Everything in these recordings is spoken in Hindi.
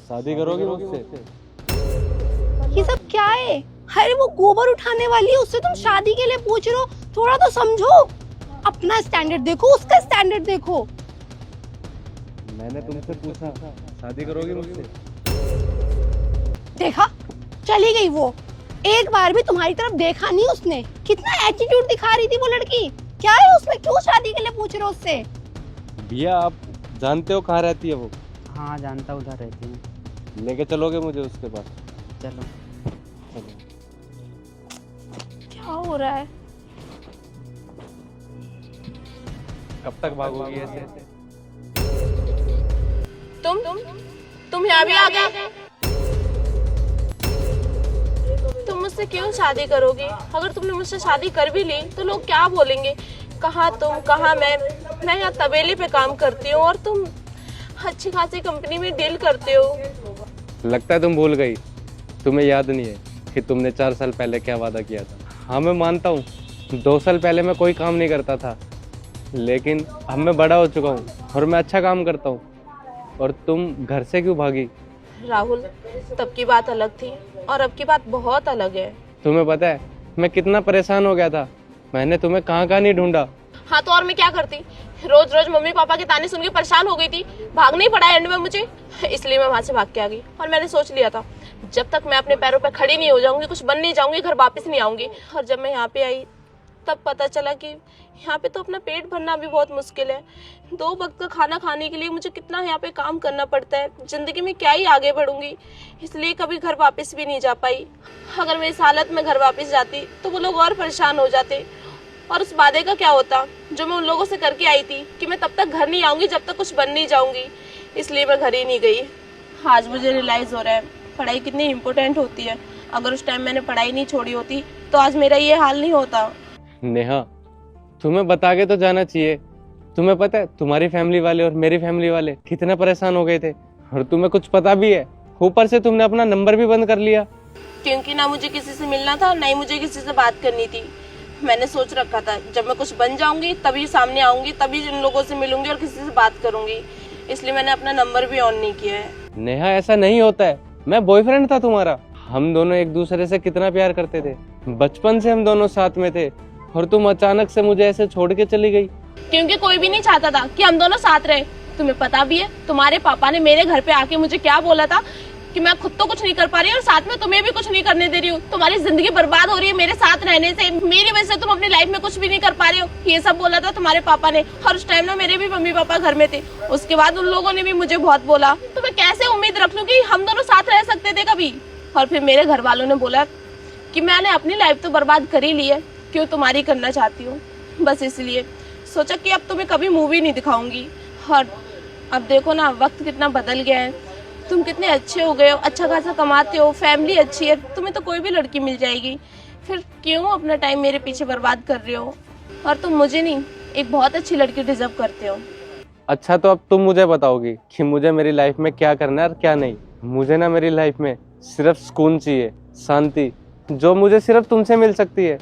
शादी करोगी मुझसे? ये सब क्या है? अरे वो गोबर उठाने वाली है, उससे तुम शादी के लिए पूछ रहे हो? थोड़ा तो समझो, अपना स्टैंडर्ड देखो, उसका स्टैंडर्ड देखो। मैंने तुमसे पूछा शादी करोगी मुझसे? देखा, चली गई वो। एक बार भी तुम्हारी तरफ देखा नहीं उसने। कितना एटीट्यूड दिखा रही थी वो लड़की। क्या है उसमें, क्यों शादी के लिए पूछ रहे हो उससे? भैया आप जानते हो कहाँ रहती है वो? हाँ जानता, उधर रहती है। लेके चलोगे मुझे उसके पास? चलो। चलो। क्या हो रहा है? कब तक भागोगी ऐसे? तुम यहाँ भी आ गए? तुम मुझसे क्यों शादी करोगी? अगर तुमने मुझसे शादी कर भी ली तो लोग क्या बोलेंगे? कहाँ तुम, कहाँ मैं यहाँ तबेले पे काम करती हूँ और तुम अच्छी खासी कंपनी में डील करते हो। लगता है तुम भूल गई। तुम्हें याद नहीं है कि तुमने 4 साल पहले क्या वादा किया था। हाँ मैं मानता हूँ 2 साल पहले मैं कोई काम नहीं करता था, लेकिन अब मैं बड़ा हो चुका हूँ और मैं अच्छा काम करता हूँ। और तुम घर से क्यों भागी? राहुल, तब की बात अलग थी और अब की बात बहुत अलग है। तुम्हें पता है मैं कितना परेशान हो गया था। मैंने तुम्हें कहाँ कहाँ नहीं ढूंढा। हाँ तो और मैं क्या करती? रोज रोज मम्मी पापा के ताने सुन के परेशान हो गई थी। भागना ही पड़ा एंड में मुझे, इसलिए मैं वहां से भाग के आ गई। और मैंने सोच लिया था जब तक मैं अपने पैरों पर खड़ी नहीं हो जाऊंगी, कुछ बन नहीं जाऊंगी, घर वापस नहीं आऊंगी। और जब मैं यहाँ पे आई तब पता चला कि यहाँ पे तो अपना पेट भरना भी बहुत मुश्किल है। 2 वक्त का खाना खाने के लिए मुझे कितना यहाँ पे काम करना पड़ता है। जिंदगी में क्या ही आगे बढ़ूंगी, इसलिए कभी घर वापस भी नहीं जा पाई। अगर मैं इस हालत में घर वापस जाती तो वो लोग और परेशान हो जाते। और उस वादे का क्या होता जो मैं उन लोगों से करके आई थी कि मैं तब तक घर नहीं आऊंगी जब तक कुछ बन नहीं जाऊंगी। इसलिए मैं घर ही नहीं गई। आज मुझे रियलाइज हो रहा है पढ़ाई कितनी इम्पोर्टेंट होती है। अगर उस टाइम मैंने पढ़ाई नहीं छोड़ी होती तो आज मेरा ये हाल नहीं होता। नेहा तुम्हें बता के तो जाना चाहिए। तुम्हें पता है तुम्हारी फैमिली वाले और मेरी फैमिली वाले कितने परेशान हो गए थे, और तुम्हें कुछ पता भी है। ऊपर से तुमने अपना नंबर भी बंद कर लिया। क्योंकि ना मुझे किसी से मिलना था, ना ही मुझे किसी से बात करनी थी। मैंने सोच रखा था जब मैं कुछ बन जाऊंगी तभी सामने आऊंगी, तभी जिन लोगों से मिलूंगी और किसी से बात करूंगी। इसलिए मैंने अपना नंबर भी ऑन नहीं किया है। नेहा ऐसा नहीं होता है। मैं बॉयफ्रेंड था तुम्हारा। हम दोनों एक दूसरे से कितना प्यार करते थे। बचपन से हम दोनों साथ में थे, और तुम अचानक से मुझे ऐसे छोड़ के चली गई। क्योंकि कोई भी नहीं चाहता था कि हम दोनों साथ रहे। तुम्हें पता भी है तुम्हारे पापा ने मेरे घर पे आके मुझे क्या बोला था कि मैं खुद तो कुछ नहीं कर पा रही और साथ में तुम्हें भी कुछ नहीं करने दे रही हूँ। तुम्हारी जिंदगी बर्बाद हो रही है मेरे साथ रहने से। मेरी वजह से तुम अपनी लाइफ में कुछ भी नहीं कर पा रहे हो। ये सब बोला था तुम्हारे पापा ने। और उस टाइम ना मेरे भी मम्मी पापा घर में थे। उसके बाद उन लोगों ने भी मुझे बहुत बोला। तो मैं कैसे उम्मीद रख लूं कि हम दोनों साथ रह सकते थे कभी। और फिर मेरे घर वालों ने बोला कि मैंने अपनी लाइफ तो बर्बाद कर ही ली है, क्यों तुम्हारी करना चाहती हूँ। बस इसलिए सोचा कि अब तुम्हें कभी मूवी नहीं दिखाऊंगी। और अब देखो ना वक्त कितना बदल गया है। तुम कितने अच्छे हो गए हो, अच्छा खासा कमाते हो, फैमिली अच्छी है, तुम्हें तो कोई भी लड़की मिल जाएगी। फिर क्यों अपना टाइम मेरे पीछे बर्बाद कर रहे हो? और तुम मुझे नहीं, एक बहुत अच्छी लड़की डिजर्व करते हो। अच्छा तो अब तुम मुझे बताओगी कि मुझे मेरी लाइफ में क्या करना है और क्या नहीं। मुझे ना मेरी लाइफ में सिर्फ सुकून चाहिए, शांति, जो मुझे सिर्फ तुमसे मिल सकती है।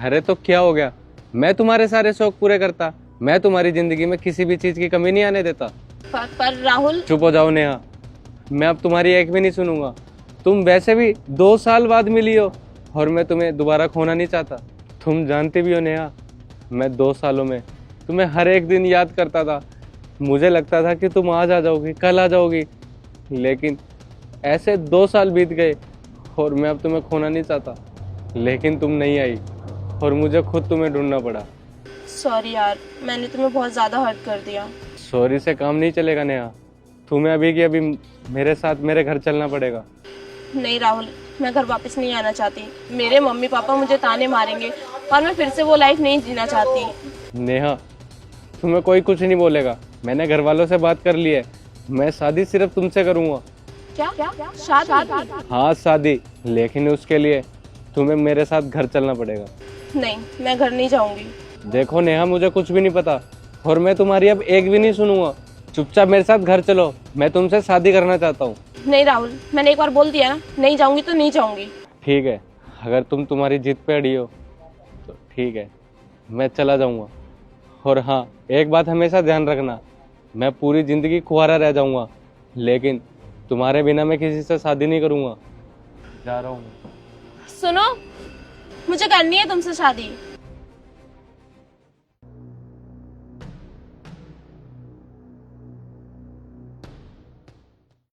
अरे तो क्या हो गया, मैं तुम्हारे सारे शौक पूरे करता। मैं तुम्हारी जिंदगी में किसी भी चीज की कमी नहीं आने देता। पर राहुल। चुप हो जाओ नेहा, मैं अब तुम्हारी एक भी नहीं सुनूंगा। तुम वैसे भी 2 साल बाद मिली हो और मैं तुम्हें दोबारा खोना नहीं चाहता। तुम जानती भी हो नेहा, मैं 2 सालों में तुम्हें हर एक दिन याद करता था। मुझे लगता था कि तुम आज आ जाओगी, कल आ जाओगी, लेकिन ऐसे 2 साल बीत गए और मैं अब तुम्हें खोना नहीं चाहता, लेकिन तुम नहीं आई और मुझे खुद तुम्हें ढूंढना पड़ा। सॉरी यार, मैंने तुम्हें बहुत ज्यादा हर्ट कर दिया। सॉरी से काम नहीं चलेगा नेहा। तुम्हें अभी की अभी मेरे साथ मेरे घर चलना पड़ेगा। नहीं राहुल, मैं घर वापस नहीं आना चाहती। मेरे मम्मी पापा मुझे ताने मारेंगे और मैं फिर से वो लाइफ नहीं जीना चाहती। नेहा तुम्हें कोई कुछ नहीं बोलेगा। मैंने घर वालों से बात कर ली है। मैं शादी सिर्फ तुमसे करूंगा। क्या? शादी? हाँ शादी, लेकिन उसके लिए तुम्हें मेरे साथ घर चलना पड़ेगा। नहीं, मैं घर नहीं जाऊंगी। देखो नेहा, मुझे कुछ भी नहीं पता और मैं तुम्हारी अब एक भी नहीं सुनूंगा। चुपचाप मेरे साथ घर चलो, मैं तुमसे शादी करना चाहता हूँ। नहीं राहुल, मैंने एक बार बोल दिया ना, नहीं जाऊंगी तो नहीं जाऊंगी। ठीक है, अगर तुम तुम्हारी जिद पे अड़ी हो तो ठीक है, मैं चला जाऊंगा। और हाँ, एक बात हमेशा ध्यान रखना, मैं पूरी जिंदगी कुंवारा रह जाऊंगा, लेकिन तुम्हारे बिना मैं किसी से शादी नहीं करूंगा। जा रहा हूँ। सुनो, मुझे करनी है तुमसे शादी।